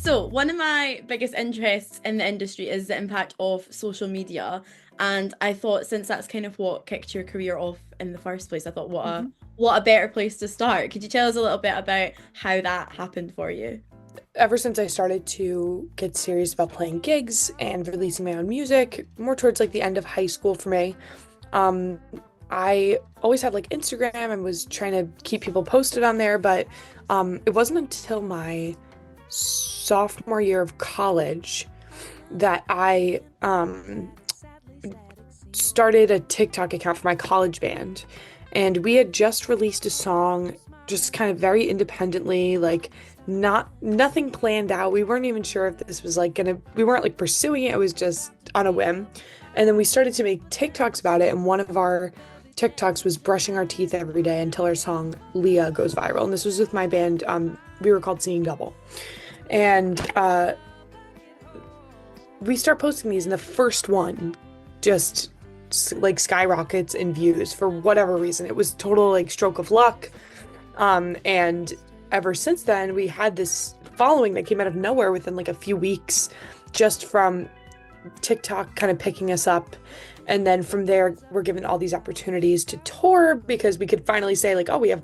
So, one of my biggest interests in the industry is the impact of social media. And I thought since that's kind of what kicked your career off in the first place, I thought Mhm. what a better place to start. Could you tell us a little bit about how that happened for you? Ever since I started to get serious about playing gigs and releasing my own music, more towards like the end of high school for me, um, I always had like Instagram and was trying to keep people posted on there, but it wasn't until my sophomore year of college that I started a TikTok account for my college band. And we had just released a song just kind of very independently, like nothing planned out. We weren't even sure if this was like gonna, we weren't like pursuing it. It was just on a whim. And then we started to make TikToks about it. And one of our TikToks was brushing our teeth every day until our song Leah goes viral. And this was with my band. We were called Seeing Double. And we start posting these, and the first one just like skyrockets in views for whatever reason. It was total like stroke of luck. And ever since then, we had this following that came out of nowhere within like a few weeks, just from TikTok kind of picking us up. And then from there, we're given all these opportunities to tour because we could finally say, like, oh, we have,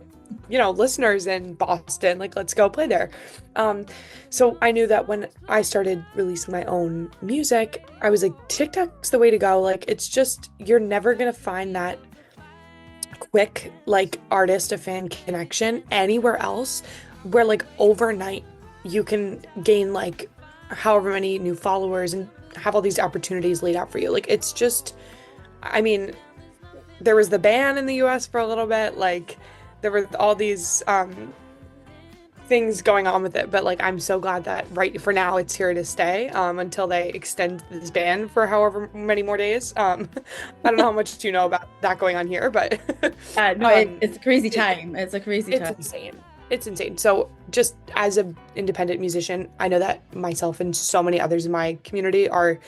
listeners in Boston. Like, let's go play there. Um, so I knew that when I started releasing my own music, I was like, TikTok's the way to go. Like, it's just, you're never going to find that quick, like, artist to fan connection anywhere else where, like, overnight you can gain, like, however many new followers and have all these opportunities laid out for you. Like, it's just, I mean, there was the ban in the US for a little bit, like there were all these things going on with it, but like I'm so glad that right for now it's here to stay until they extend this ban for however many more days. I don't know how much you know about that going on here, but No, um it's a crazy it, time. It's a crazy it's time. insane. It's insane. So just as an independent musician, I know that myself and so many others in my community are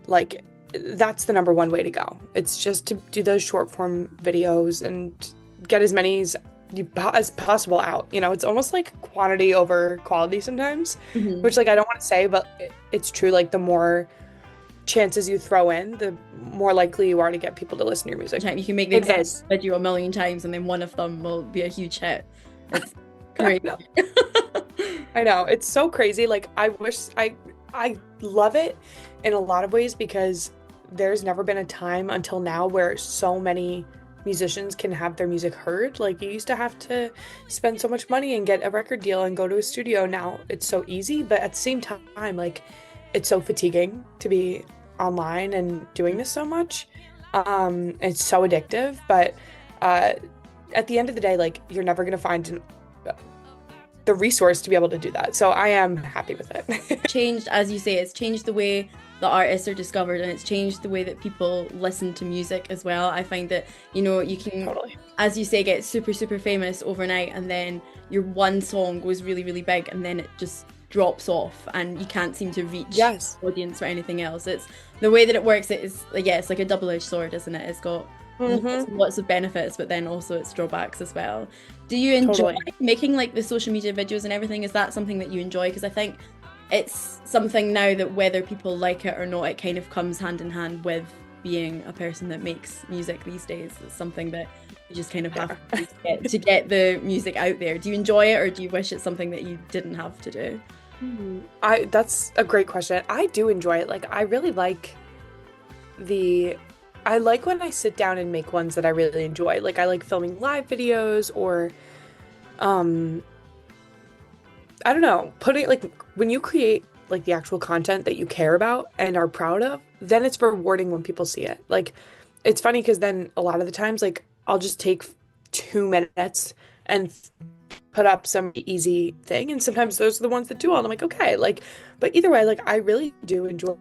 like, that's the number one way to go. It's just to do those short form videos and get as many as possible out. It's almost like quantity over quality sometimes, Mhm. which like I don't want to say, but it's true. Like the more chances you throw in, the more likely you are to get people to listen to your music. You can make the It exact is. video a million times and then one of them will be a huge hit. It's I crazy. know. I know. It's so crazy. Like I love it in a lot of ways because there's never been a time until now where so many musicians can have their music heard. Like you used to have to spend so much money and get a record deal and go to a studio. Now it's so easy, but at the same time, like it's so fatiguing to be online and doing this so much. It's so addictive, but uh at the end of the day, like you're never gonna find the resource to be able to do that. So I am happy with it. Changed, as you say, it's changed the way the artists are discovered and it's changed the way that people listen to music as well. I find that, you can, Totally. as you say, get super, super famous overnight and then your one song goes really, really big and then it just drops off and you can't seem to reach Yes. the audience for anything else. It's the way that it works, it is like, yeah, it's like a double-edged sword, isn't it? It's got lots Mm-hmm. and lots of benefits, but then also its drawbacks as well. Do you enjoy Totally. making like the social media videos and everything? Is that something that you enjoy? Because I think it's something now that whether people like it or not, it kind of comes hand in hand with being a person that makes music these days. It's something that you just kind of have Yeah. to get the music out there. Do you enjoy it or do you wish it's something that you didn't have to do? I That's a great question. I do enjoy it. Like I really like the I like when I sit down and make ones that I really enjoy. Like I like filming live videos or um I don't know, putting like when you create like the actual content that you care about and are proud of, then it's rewarding when people see it. Like it's funny because then a lot of the times like I'll just take 2 minutes and put up some easy thing and sometimes those are the ones that do well. And I'm like, okay, like but either way, like I really do enjoy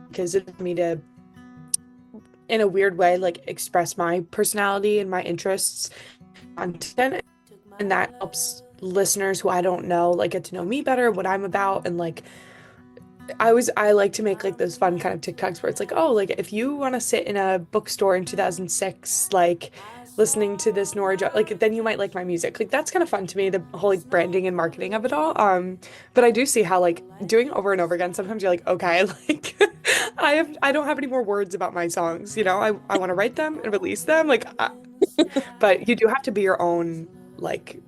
because it's me to in a weird way like express my personality and my interests content and that helps listeners who I don't know like get to know me better, what I'm about and like I like to make like those fun kind of TikToks where it's like, oh, like if you want to sit in a bookstore in 2006, like listening to this Nora like then you might like my music. Like that's kind of fun to me, the whole like branding and marketing of it all. But I do see how like doing it over and over again, sometimes you're like, okay, like I don't have any more words about my songs, you know? I want to write them and release them. But you do have to be your own like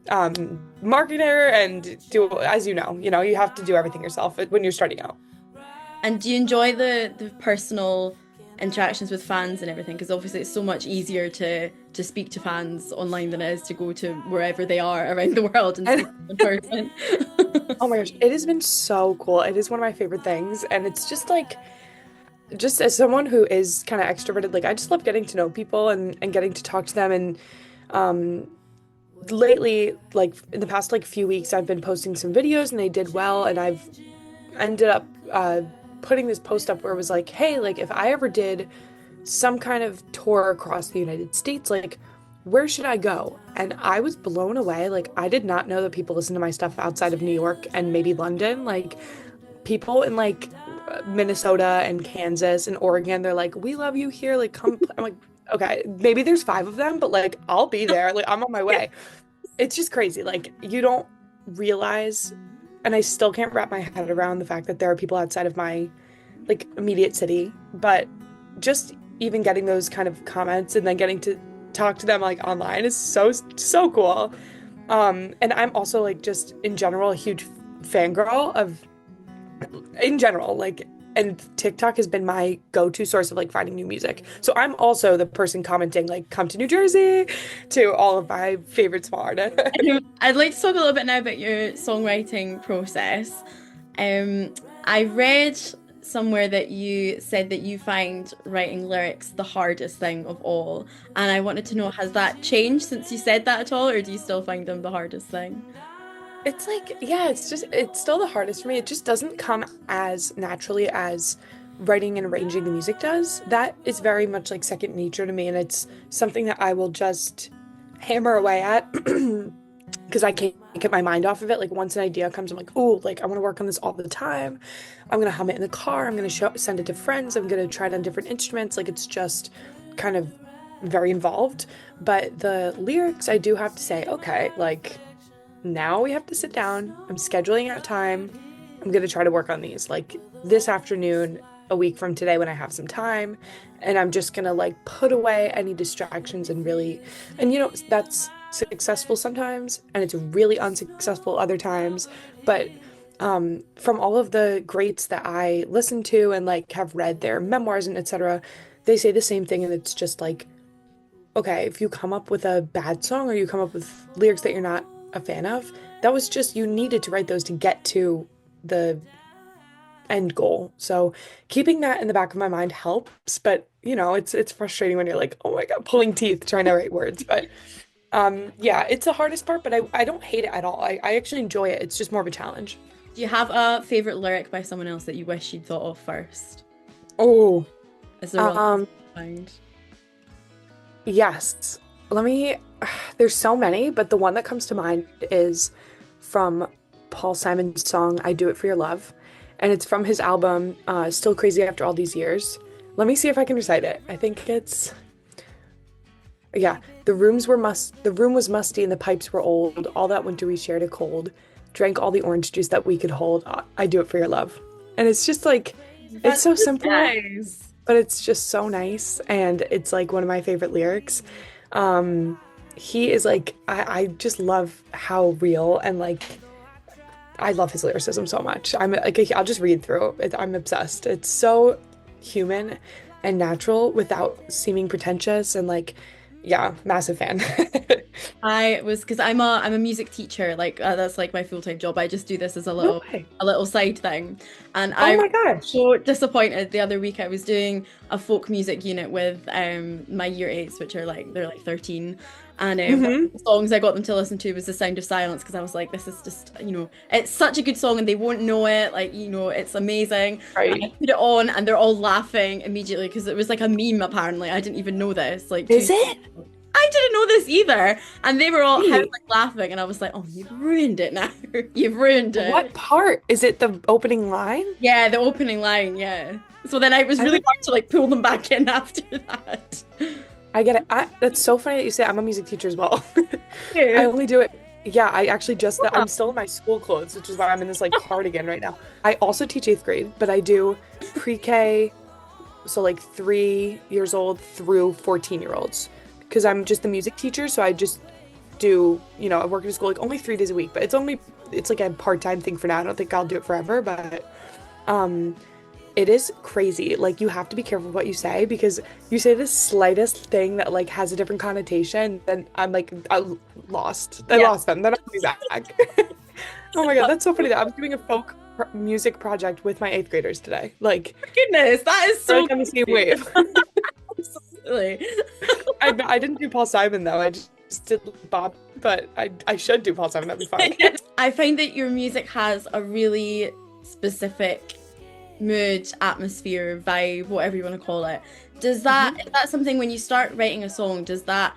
marketer and do, as you know, you have to do everything yourself when you're starting out. And do you enjoy the personal interactions with fans and everything? Because obviously it's so much easier to speak to fans online than it is to go to wherever they are around the world and speak to them in person. Oh my gosh, it has been so cool. It is one of my favorite things. And it's just like, just as someone who is kind of extroverted, like I just love getting to know people and getting to talk to them. And um, lately, like in the past like few weeks, I've been posting some videos and they did well. And I've ended up putting this post up where it was like, hey, like if I ever did some kind of tour across the United States, like where should I go? And I was blown away. Like I did not know that people listen to my stuff outside of New York and maybe London. Like people in like Minnesota and Kansas and Oregon, they're like, we love you here. Like come. I'm like, okay, maybe there's 5 of them, but like I'll be there. Like I'm on my way. It's just crazy. Like you don't realize, and I still can't wrap my head around the fact that there are people outside of my like immediate city, but just even getting those kind of comments and then getting to talk to them like online is so cool. And I'm also like just in general a huge fangirl of in general, like, and TikTok has been my go-to source of like finding new music. So I'm also the person commenting like come to New Jersey to all of my favorite small artists. I'd like to talk a little bit now about your songwriting process. I read somewhere that you said that you find writing lyrics the hardest thing of all, and I wanted to know, has that changed since you said that at all, or do you still find them the hardest thing? It's like, yeah, it's still the hardest for me. It just doesn't come as naturally as writing and arranging the music does. That is very much like second nature to me, and it's something that I will just hammer away at because I can't get my mind off of it. Like once an idea comes, I'm like, oh, like I want to work on this all the time. I'm gonna hum it in the car. I'm gonna send it to friends. I'm gonna try it on different instruments. Like it's just kind of very involved. But the lyrics, I do have to say, okay, like now we have to sit down. I'm scheduling out time. I'm gonna try to work on these like this afternoon, a week from today when I have some time, and I'm just gonna like put away any distractions and really, and you know, that's successful sometimes and it's really unsuccessful other times. But from all of the greats that I listen to and like have read their memoirs and etc., they say the same thing, and it's just like, okay, if you come up with a bad song or you come up with lyrics that you're not a fan of, that was just, you needed to write those to get to the end goal. So keeping that in the back of my mind helps, but you know, it's frustrating when you're like, oh my God, pulling teeth trying to write words. But yeah, it's the hardest part, but I don't hate it at all. I actually enjoy it. It's just more of a challenge. Do you have a favorite lyric by someone else that you wish you'd thought of first? Oh, Is there one to find? yes. Let me, there's so many, but the one that comes to mind is from Paul Simon's song, I Do It For Your Love. And it's from his album, Still Crazy After All These Years. Let me see if I can recite it. I think it's, yeah. The room was musty and the pipes were old. All that winter we shared a cold. Drank all the orange juice that we could hold. I do it for your love. And it's just like, it's so simple, nice. But it's just so nice. And it's like one of my favorite lyrics. He is like, I just love how real and like, I love his lyricism so much. I'm like, I'll just read through it. I'm obsessed. It's so human and natural without seeming pretentious and like, yeah, massive fan. Because I'm a music teacher. Like that's like my full-time job. I just do this as a little side thing, and Oh my gosh. so disappointed. The other week I was doing a folk music unit with my year eights, which are like they're like 13, and one of the songs I got them to listen to was The Sound of Silence, because I was like, this is just, it's such a good song and they won't know it. Like, it's amazing. Right. And I put it on and they're all laughing immediately because it was like a meme apparently. I didn't even know this. Like, Is it? I didn't know this either. And they were all like laughing, and I was like, oh, you've ruined it now. You've ruined it. What part? Is it the opening line? Yeah, the opening line, yeah. So then it was really hard to like pull them back in after that. I get it. That's so funny that you say I'm a music teacher as well. I Yeah. only do it. Yeah, I actually just I'm still in my school clothes, which is why I'm in this like cardigan right now. I also teach eighth grade, but I do pre-K, so like 3 years old through 14-year-olds, because I'm just the music teacher. So I just do, I work at a school like only 3 days a week, but it's like a part-time thing for now. I don't think I'll do it forever, but um it is crazy. Like you have to be careful what you say because you say the slightest thing that like has a different connotation, then I'm like I lost. I Yeah. lost them. They're not coming back. Oh my God, that's so funny that I was doing a music project with my eighth graders today. Like Goodness, that is we're so like on the same crazy. wave. Absolutely. I didn't do Paul Simon though. I just did Bob, but I should do Paul Simon. That'd be fun. I find that your music has a really specific mood, atmosphere, vibe, whatever you want to call it. Does that Mhm. is that something when you start writing a song, is that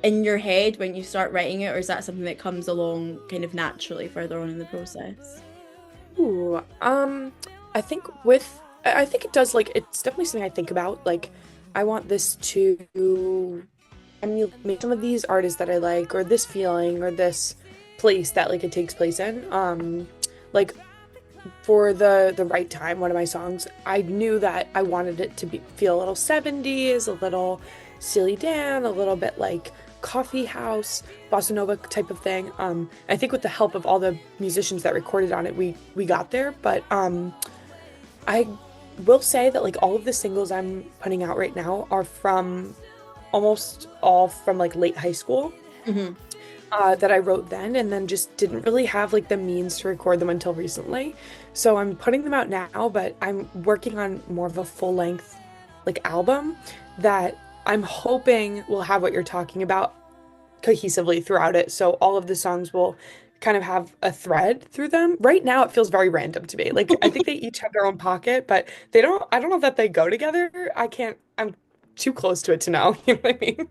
in your head when you start writing it, or is that something that comes along kind of naturally further on in the process? Ooh, I think it does like it's definitely something I think about. Like, I want this to emulate some of these artists that I like, or this feeling, or this place that like it takes place in. Like for the right time, one of my songs, I knew that I wanted it to feel a little 70s, a little Steely Dan, a little bit like coffee house, bossa nova type of thing. I think with the help of all the musicians that recorded on it, we got there. But I will say that like all of the singles I'm putting out right now are from almost all from like late high school. Hmm. That I wrote then and then just didn't really have like the means to record them until recently. So I'm putting them out now, but I'm working on more of a full length like album that I'm hoping will have what you're talking about cohesively throughout it. So all of the songs will kind of have a thread through them. Right now it feels very random to me. Like I think they each have their own pocket, but I don't know that they go together. I'm too close to it to know. You know what I mean?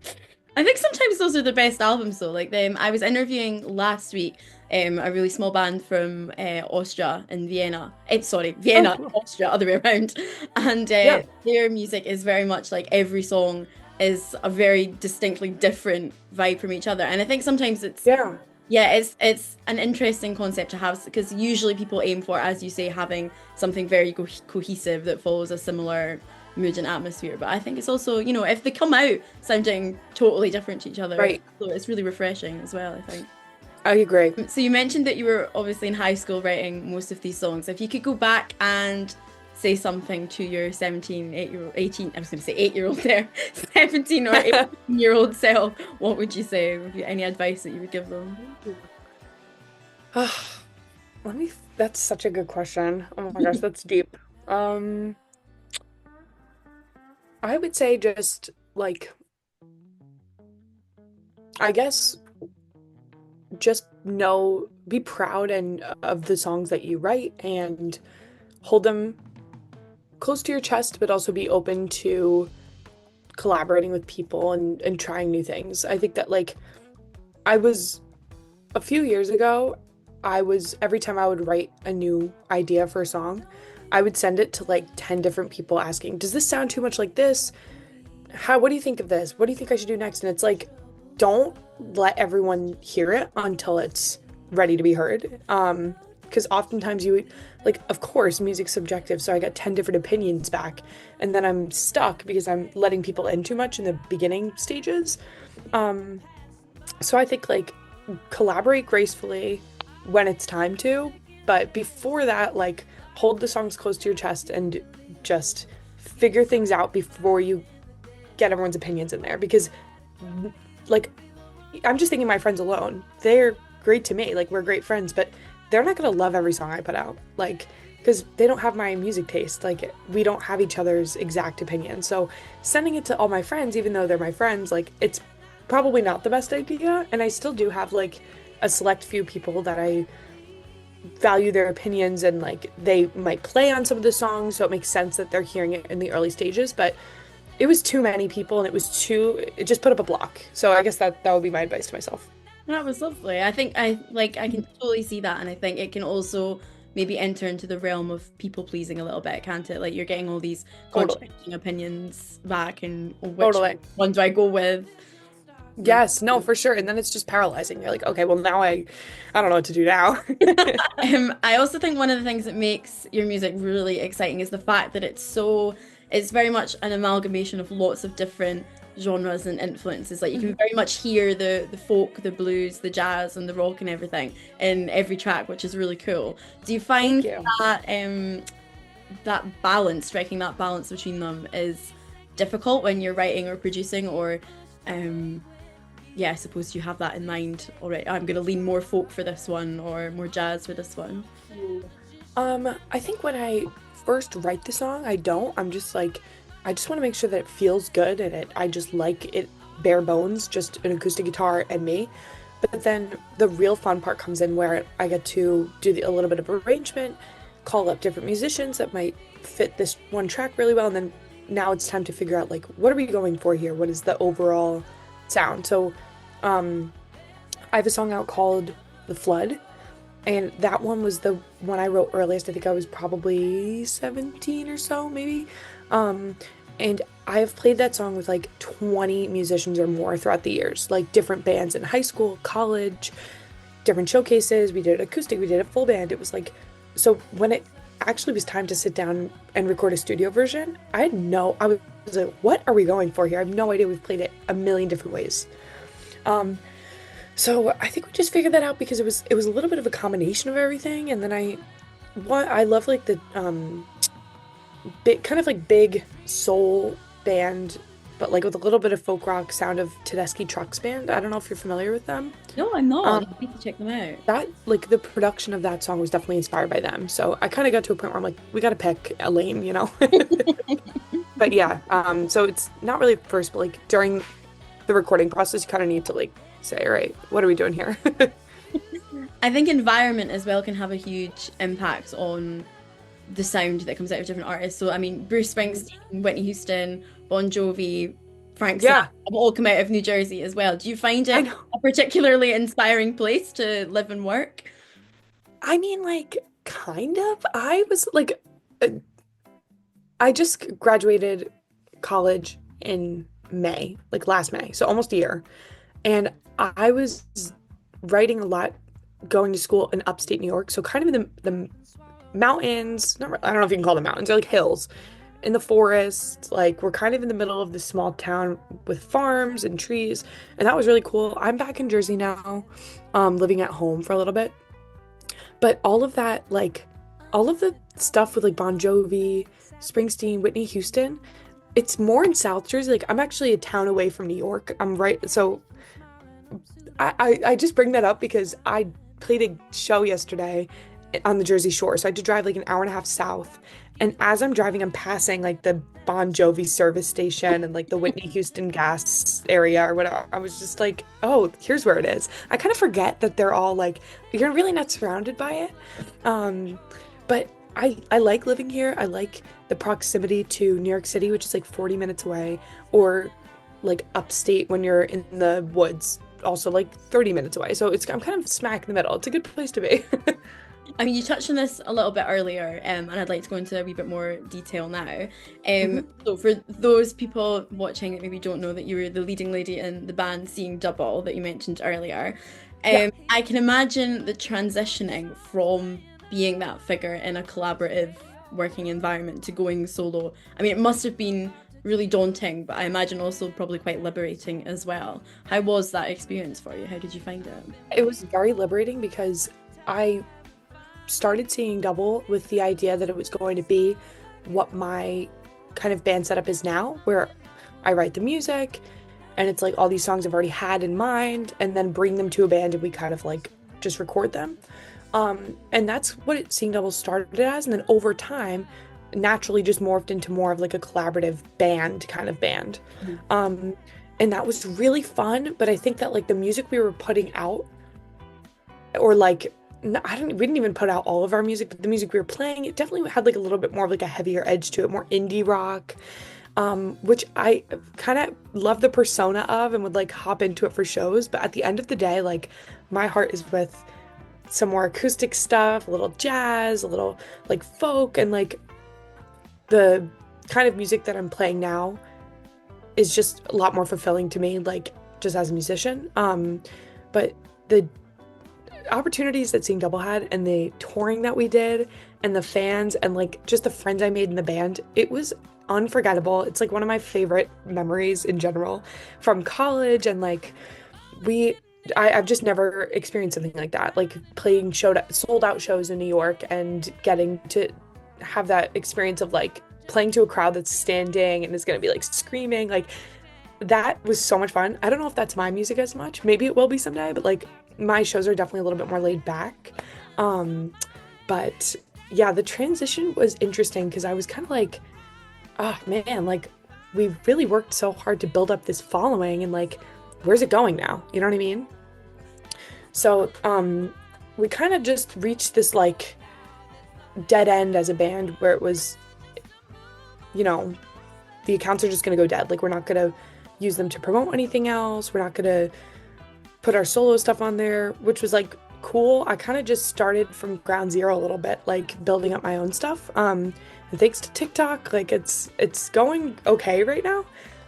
I think sometimes those are the best albums though. Like them, I was interviewing last week a really small band from Austria in Vienna. Sorry, Oh, Vienna, cool. Austria, other way around. And Yeah. their music is very much like every song is a very distinctly different vibe from each other. And I think sometimes Yeah. it's an interesting concept to have because usually people aim for, as you say, having something very cohesive that follows a similar mood and atmosphere. But I think it's also, if they come out sounding totally different to each other, Right. so it's really refreshing as well, I think. I agree. So you mentioned that you were obviously in high school writing most of these songs. If you could go back and say something to your 17, 8-year-old, 18, I was going to say 8-year-old there, 17 or 18-year-old self, what would you say? Would you any advice that you would give them? That's such a good question. Oh my gosh, that's deep. Um, I would say just like, I guess just be proud and of the songs that you write and hold them close to your chest, but also be open to collaborating with people and trying new things. I think that like I was a few years ago, every time I would write a new idea for a song, I would send it to like 10 different people asking, does this sound too much like this? What do you think of this? What do you think I should do next? And it's like, don't let everyone hear it until it's ready to be heard. Because oftentimes like, of course, music's subjective, so I got 10 different opinions back, and then I'm stuck because I'm letting people in too much in the beginning stages. Um, so I think like collaborate gracefully when it's time to, but before that, like hold the songs close to your chest and just figure things out before you get everyone's opinions in there because like I'm just thinking my friends alone. They're great to me. Like we're great friends, but they're not gonna love every song I put out. Like because they don't have my music taste. Like we don't have each other's exact opinion. So sending it to all my friends, even though they're my friends, like it's probably not the best idea. And I still do have like a select few people that I value their opinions and like they might play on some of the songs, so it makes sense that they're hearing it in the early stages. But it was too many people and it just put up a block. So I guess that would be my advice to myself. That was lovely. I think I can totally see that, and I think it can also maybe enter into the realm of people pleasing a little bit, can't it? Like you're getting all these Totally. contradicting opinions back, and which Totally. one do I go with? That's Yes, no, for sure. And then it's just paralyzing. You're like, okay, well now I don't know what to do now. I also think one of the things that makes your music really exciting is the fact that it's very much an amalgamation of lots of different genres and influences. Like you can Mhm. very much hear the folk, the blues, the jazz, and the rock and everything in every track, which is really cool. Do you Thank find you. that that balance, striking that balance between them, is difficult when you're writing or producing, or yeah, I suppose you have that in mind already. I'm going to lean more folk for this one or more jazz for this one. I think when I first write the song, I don't. I'm just like, I just want to make sure that it feels good and I just like it bare bones, just an acoustic guitar and me. But then the real fun part comes in where I get to do a little bit of arrangement, call up different musicians that might fit this one track really well, and then now it's time to figure out like what are we going for here? What is the overall sound? So, um, I have a song out called "The Flood." And that one was the one I wrote earliest. I think I was probably 17 or so, maybe. Um, and I have played that song with like 20 musicians or more throughout the years, like different bands in high school, college, different showcases. We did acoustic, we did a full band. It was like, so when it actually was time to sit down and record a studio version, I was like, what are we going for here? I have no idea. We've played it a million different ways. Um, so I think we just figured that out because it was a little bit of a combination of everything, and then I love like the big kind of like big soul band, but like with a little bit of folk rock sound of Tedeschi Trucks Band. I don't know if you're familiar with them. No, I'm not. Um, I need to check them out. that like the production of that song was definitely inspired by them. So I kind of got to a point where I'm like, we got to pick a lane, you know. But yeah, so it's not really first, but like during the recording process, you kind of need to like say, all right, what are we doing here? I think environment as well can have a huge impact on the sound that comes out of different artists. So, I mean, Bruce Springsteen, Whitney Houston, Bon Jovi, Frank Sinatra Yeah, have all come out of New Jersey as well. Do you find I it know. a particularly inspiring place to live and work? I mean, like, kind of. Uh, I just graduated college in May, like last May, so almost a year. And I was writing a lot going to school in upstate New York, so kind of in the mountains. I don't know if you can call them mountains, they're like hills in the forest. Like we're kind of in the middle of this small town with farms and trees, and that was really cool. I'm back in Jersey now, living at home for a little bit. But all of that, like all of the stuff with like Bon Jovi, Springsteen, Whitney Houston, it's more in South Jersey. Like I'm actually a town away from New York. I'm right, so I just bring that up because I played a show yesterday on the Jersey Shore. So I had to drive like an hour and a half south. And as I'm driving, I'm passing like the Bon Jovi service station and like the Whitney Houston gas area or whatever. I was just like, oh, here's where it is. I kind of forget that they're all like, you're really not surrounded by it. Um, but I like living here. I like the proximity to New York City, which is like 40 minutes away, or like upstate when you're in the woods, also like 30 minutes away. So I'm kind of smack in the middle. It's a good place to be. I mean, you touched on this a little bit earlier, and I'd like to go into a wee bit more detail now. Mhm. So for those people watching that maybe don't know that you were the leading lady in the band Seeing Double that you mentioned earlier, Yeah. I can imagine the transitioning from being that figure in a collaborative working environment to going solo. I mean, it must have been really daunting, but I imagine also probably quite liberating as well. How was that experience for you? How did you find it? It was very liberating because I started seeing double with the idea that it was going to be what my kind of band setup is now, where I write the music and it's like all these songs I've already had in mind and then bring them to a band and we kind of like just record them. And that's what Seeing Double started as, and then over time naturally just morphed into more of like a collaborative band kind of band. Mhm. And that was really fun, but I think that like the music we were putting out, or like we didn't even put out all of our music, but the music we were playing, it definitely had like a little bit more of like a heavier edge to it, more indie rock, which I kind of love the persona of and would like hop into it for shows. But at the end of the day, like my heart is with some more acoustic stuff, a little jazz, a little like folk, and like the kind of music that I'm playing now is just a lot more fulfilling to me, like just as a musician. But the opportunities that Seeing Double had and the touring that we did and the fans and like just the friends I made in the band, it was unforgettable. It's like one of my favorite memories in general from college and like I've just never experienced something like that. Like playing sold out shows in New York and getting to have that experience of like playing to a crowd that's standing and is going to be like screaming. Like that was so much fun. I don't know if that's my music as much. Maybe it will be someday, but like my shows are definitely a little bit more laid back. But yeah, the transition was interesting because I was kind of like, oh man, like we really worked so hard to build up this following and like, where's it going now? You know what I mean? So, we kind of just reached this like dead end as a band where it was, you know, the accounts are just going to go dead. Like, we're not going to use them to promote anything else. We're not going to put our solo stuff on there, which was like cool. I kind of just started from ground zero a little bit, like building up my own stuff. And thanks to TikTok, like it's going okay right now.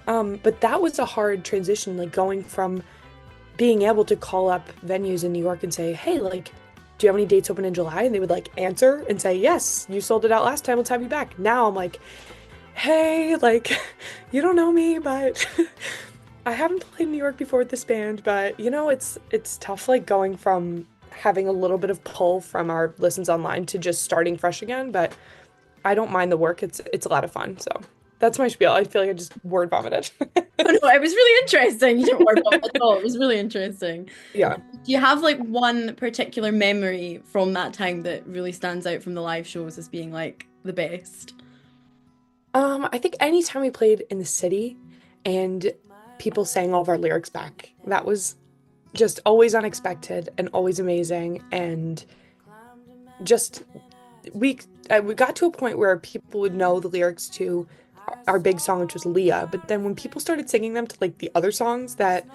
But that was a hard transition, like going from being able to call up venues in New York and say, hey, like, do you have any dates open in July? And they would like answer and say, yes, you sold it out last time. Let's have you back. Now I'm like, hey, like, you don't know me, but I haven't played New York before with this band, but you know, it's tough, like going from having a little bit of pull from our listens online to just starting fresh again. But I don't mind the work. It's a lot of fun. So that's my spiel. I feel like I just word vomited. Oh, no, it was really interesting. You didn't work on it at all. It was really interesting. Yeah. Do you have like one particular memory from that time that really stands out from the live shows as being like the best? I think anytime we played in the city and people sang all of our lyrics back, that was just always unexpected and always amazing. And just we got to a point where people would know the lyrics to our big song, which was Leah. But then when people started singing them to like the other songs that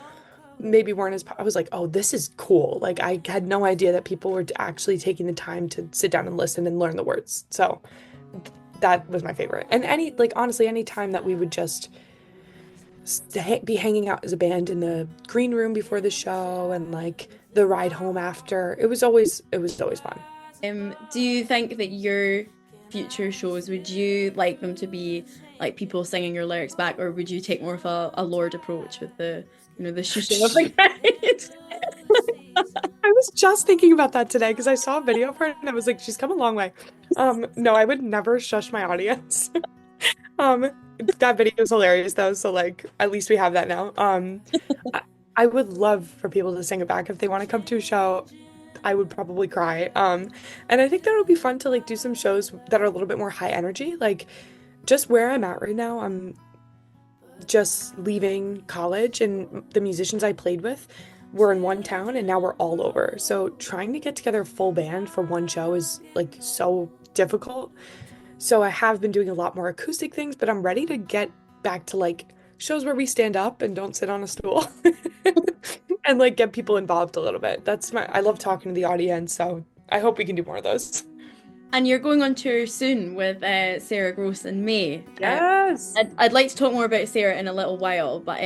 maybe weren't as, I was like, oh, this is cool. Like I had no idea that people were actually taking the time to sit down and listen and learn the words. So that was my favorite. And like honestly, any time that we would just be hanging out as a band in the green room before the show and like the ride home after, it was always fun. Do you think that your future shows, would you like them to be like people singing your lyrics back, or would you take more of a Lord approach with the, you know, the shushing of the crowd? I was just thinking about that today because I saw a video of her and I was like, she's come a long way. No, I would never shush my audience. That video is hilarious though, so like at least we have that now. I would love for people to sing it back if they want to come to a show. I would probably cry. And I think that would be fun to like do some shows that are a little bit more high energy. Like just where I'm at right now, I'm just leaving college and the musicians I played with were in one town and now we're all over. So trying to get together a full band for one show is like so difficult. So I have been doing a lot more acoustic things, but I'm ready to get back to like shows where we stand up and don't sit on a stool and like get people involved a little bit. I love talking to the audience, so I hope we can do more of those. And you're going on tour soon with Sarah Gross in May. Yes. I'd like to talk more about Sarah in a little while, but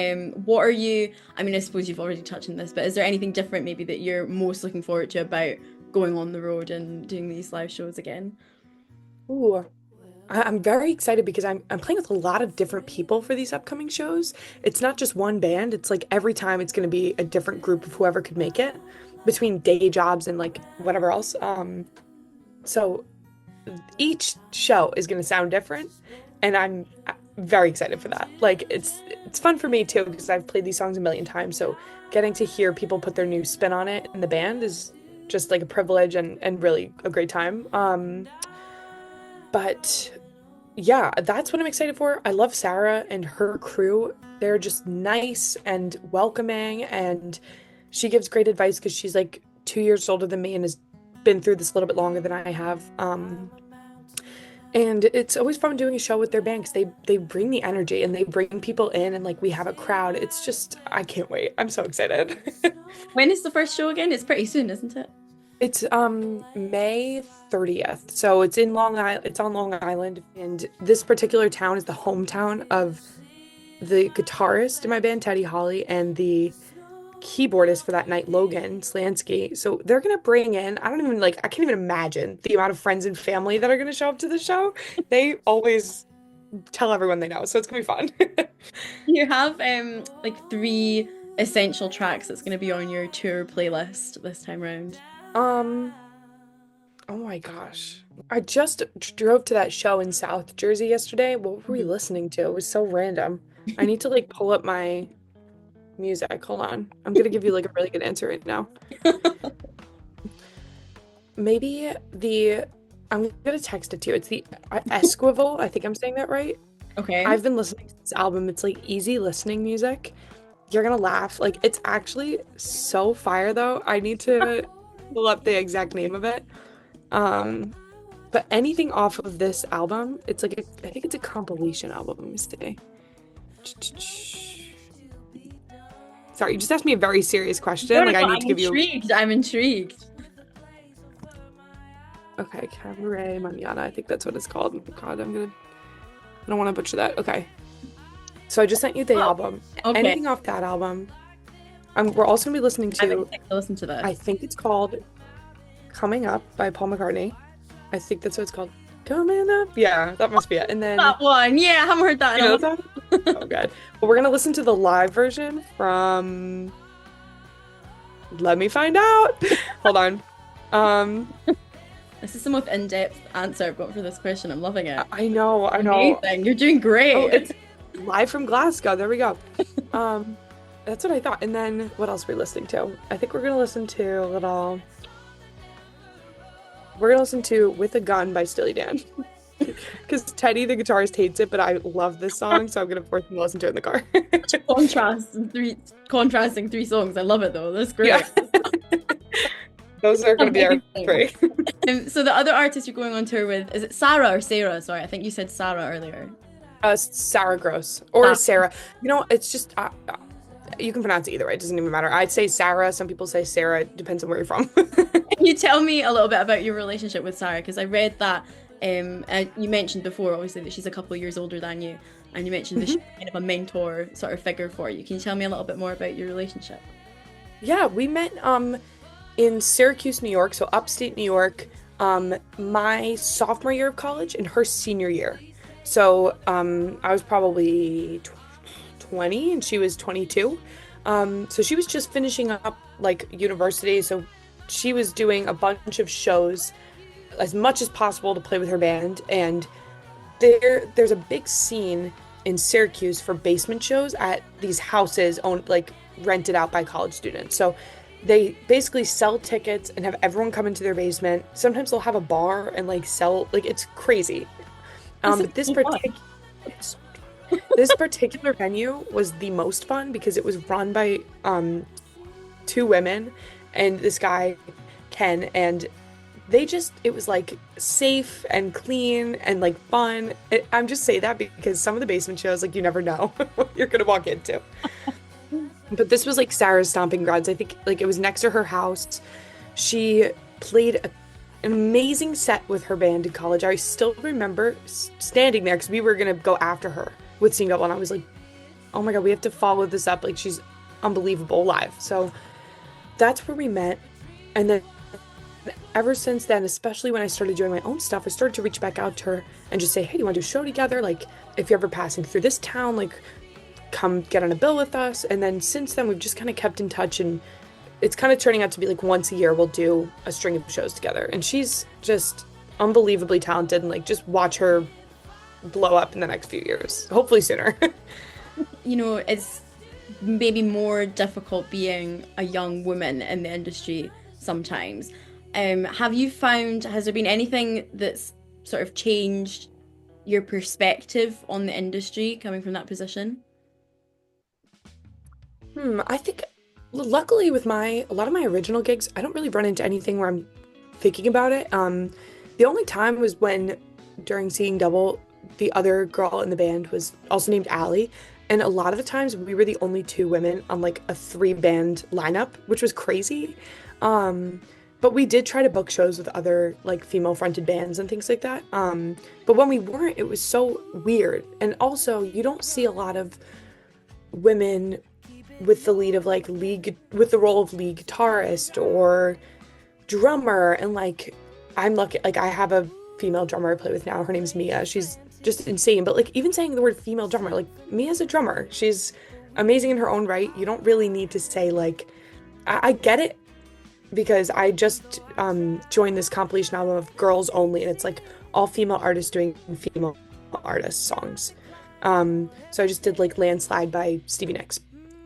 what are you, I mean, I suppose you've already touched on this, but is there anything different maybe that you're most looking forward to about going on the road and doing these live shows again? Ooh, I'm very excited because I'm playing with a lot of different people for these upcoming shows. It's not just one band. It's like every time it's going to be a different group of whoever could make it between day jobs and like whatever else. So each show is going to sound different, and I'm very excited for that. Like it's fun for me too because I've played these songs a million times. So getting to hear people put their new spin on it in the band is just like a privilege and really a great time. But yeah, that's what I'm excited for. I love Sarah and her crew. They're just nice and welcoming, and she gives great advice because she's like 2 years older than me and has been through this a little bit longer than I have. And it's always fun doing a show with their band because they bring the energy and they bring people in and like we have a crowd. It's just, I can't wait. I'm so excited. When is the first show again? It's pretty soon, isn't it? It's May 30th. So it's in Long Island, it's on Long Island, and this particular town is the hometown of the guitarist in my band, Teddy Holly, and the keyboardist for that night, Logan Slansky. So they're gonna bring in, I don't even like, I can't even imagine the amount of friends and family that are gonna show up to the show. They always tell everyone they know, so it's gonna be fun. You have like three essential tracks that's going to be on your tour playlist this time round. Um, oh my gosh. I just drove to that show in South Jersey yesterday. What were we Mhm. listening to? It was so random. I need to like pull up my music. Hold on. I'm gonna give you like a really good answer right now. Maybe I'm gonna text it to you. It's the Esquivel. I think I'm saying that right. Okay. I've been listening to this album. It's like easy listening music. You're gonna laugh. Like it's actually so fire though. I need to pull up the exact name of it. Um, but anything off of this album, it's like I think it's a compilation album. Let me see. Sorry, you just asked me a very serious No, question. no, Like I no, need I'm to give you. intrigued. I'm intrigued. Okay, Cabaret Manana. I think that's what it's called. God, I don't want to butcher that. Okay. So I just sent you the Oh, album. okay. Anything off that album. We're also gonna be listening I'm to, excited to listen to I this. think it's called Coming Up by Paul McCartney. I think that's what it's called. Coming Up. Yeah, that must be it. And then That one. Yeah, I haven't heard that you in a know long that song? time. Oh god. But we're gonna listen to the live version from Let Me Find Out. Hold on. Um This is the most in-depth answer I've got for this question. I'm loving it. I know, I know. Amazing. You're doing Oh, great. it's live from Glasgow. There we go. Um that's what I thought. And then what else are we listening to? I think we're gonna listen to a little we're gonna listen to With a Gun by Steely Dan. Because Teddy, the guitarist, hates it, but I love this song, so I'm gonna force him to listen to it in the car. Contrasting three songs. I love it though. That's Yeah, great. those are gonna be our Amazing. three. So the other artist you're going on tour with, is it Sarah or Sarah? Sorry, I think you said Sarah earlier. Sarah Gross or Sarah. Sarah. You know, it's just you can pronounce it either way. It doesn't even matter. I'd say Sarah. Some people say Sarah. It depends on where you're from. Can you tell me a little bit about your relationship with Sarah? Because I read that you mentioned before, obviously, that she's a couple of years older than you, and you mentioned that she's Mhm. kind of a mentor sort of figure for you. Can you tell me a little bit more about your relationship? Yeah, we met in Syracuse, New York, so upstate New York, my sophomore year of college and her senior year. So I was probably 20 and she was 22. So she was just finishing up like university, so she was doing a bunch of shows as much as possible to play with her band. And there's a big scene in Syracuse for basement shows at these houses owned like rented out by college students. So they basically sell tickets and have everyone come into their basement. Sometimes they'll have a bar and like sell like it's crazy. That But sounds this so fun. particular this particular venue was the most fun because it was run by two women and this guy Ken, and it was like safe and clean and like fun. I'm just saying that because some of the basement shows like you never know what you're gonna walk into. But this was like Sarah's stomping grounds. I think like it was next to her house. She played an amazing set with her band in college. I still remember standing there because we were gonna go after her with Sing Double, and I was like, "Oh my god, we have to follow this up! Like she's unbelievable live." So that's where we met, and then ever since then, especially when I started doing my own stuff, I started to reach back out to her and just say, "Hey, do you want to do a show together? Like, if you're ever passing through this town, like, come get on a bill with us." And then since then, we've just kind of kept in touch, and it's kind of turning out to be like once a year we'll do a string of shows together. And she's just unbelievably talented, and like just watch her blow up in the next few years, hopefully sooner. You know, it's maybe more difficult being a young woman in the industry sometimes. Have you found, has there been anything that's sort of changed your perspective on the industry coming from that position? I think luckily with my a lot of my original gigs, I don't really run into anything where I'm thinking about it. The only time was when during Seeing Double, the other girl in the band was also named Allie, and a lot of the times we were the only two women on like a three band lineup, which was crazy. Um, But we did try to book shows with other like female fronted bands and things like that. But when we weren't, it was so weird. And also, you don't see a lot of women with the lead of like with the role of lead guitarist or drummer. And like, I'm lucky, like I have a female drummer I play with now. Her name's Mia. She's just insane. But like, even saying the word female drummer, like Mia's a drummer. She's amazing in her own right. You don't really need to say like, I get it, because I just joined this compilation album of Girls Only, and it's like all female artists doing female artist songs. So I just did like Landslide by Stevie Nicks.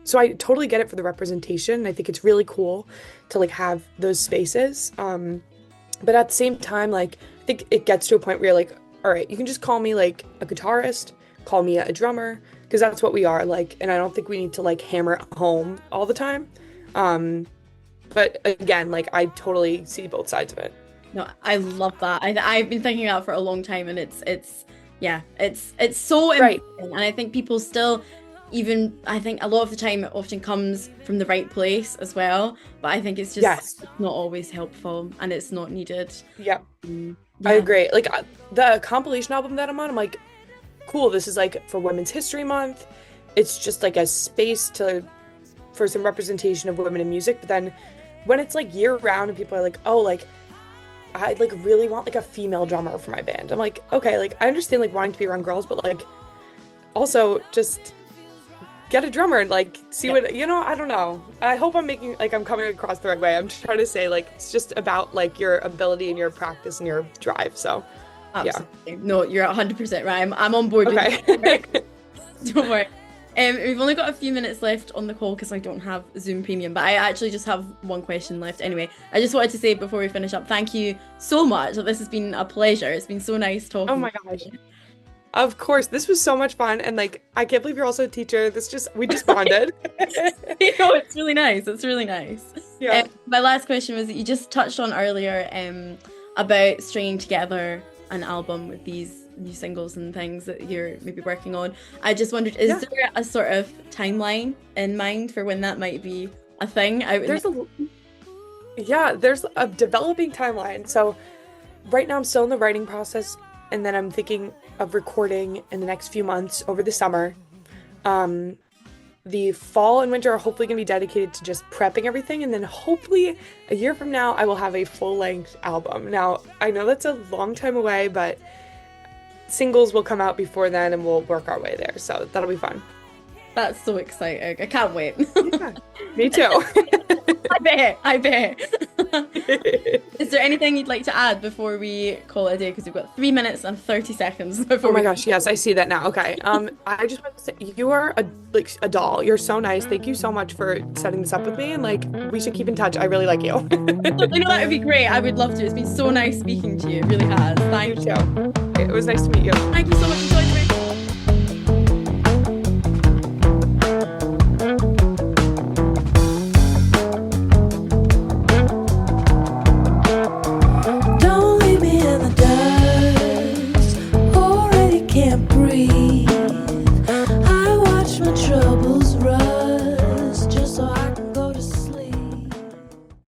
So I totally get it for the representation. I think it's really cool to like have those spaces. But at the same time, like I think it gets to a point where you're like, all right, you can just call me like a guitarist, call me a drummer, because that's what we are, like, and I don't think we need to like hammer it home all the time. But again, like I totally see both sides of it. No, I love that. I've been thinking about it for a long time, and it's so important. Right. And I think people still, even I think a lot of the time it often comes from the right place as well. But I think it's just not always helpful, and it's not needed. Yeah. I agree. Like the compilation album that I'm on, I'm like, cool, this is like for Women's History Month. It's just like a space for some representation of women in music. But then when it's like year round and people are like, oh, like I like really want like a female drummer for my band, I'm like, okay, like I understand like wanting to be around girls, but like also just get a drummer and like see what, you know, I don't know. I hope I'm I'm coming across the right way. I'm trying to say like it's just about like your ability and your practice and your drive. So absolutely. Yeah. No, you're 100% right. I'm on board. Okay. With you. Don't worry. We've only got a few minutes left on the call because I don't have Zoom Premium, but I actually just have one question left. Anyway, I just wanted to say before we finish up, thank you so much. This has been a pleasure. It's been so nice talking. Oh my gosh. Of course, this was so much fun, and like I can't believe you're also a teacher. We just bonded. You know, it's really nice. It's really nice. Yeah. My last question was that you just touched on earlier about stringing together an album with these new singles and things that you're maybe working on. I just wondered, is there a sort of timeline in mind for when that might be a thing? There's a developing timeline. So right now I'm still in the writing process, and then I'm thinking of recording in the next few months over the summer. The fall and winter are hopefully going to be dedicated to just prepping everything, and then hopefully a year from now I will have a full-length album. Now I know that's a long time away, but singles will come out before then and we'll work our way there, so that'll be fun. That's so exciting. I can't wait. Yeah, me too. I bet. Is there anything you'd like to add before we call it a day? Because we've got 3 minutes and 30 seconds before. Oh my gosh, yes, I see that now. Okay. I just want to say you are a doll. You're so nice. Thank you so much for setting this up with me, and like we should keep in touch. I really like you. You know, that would be great. I would love to. It's been so nice speaking to you. It really has. Thank you. It was nice to meet you. Thank you so much for joining me.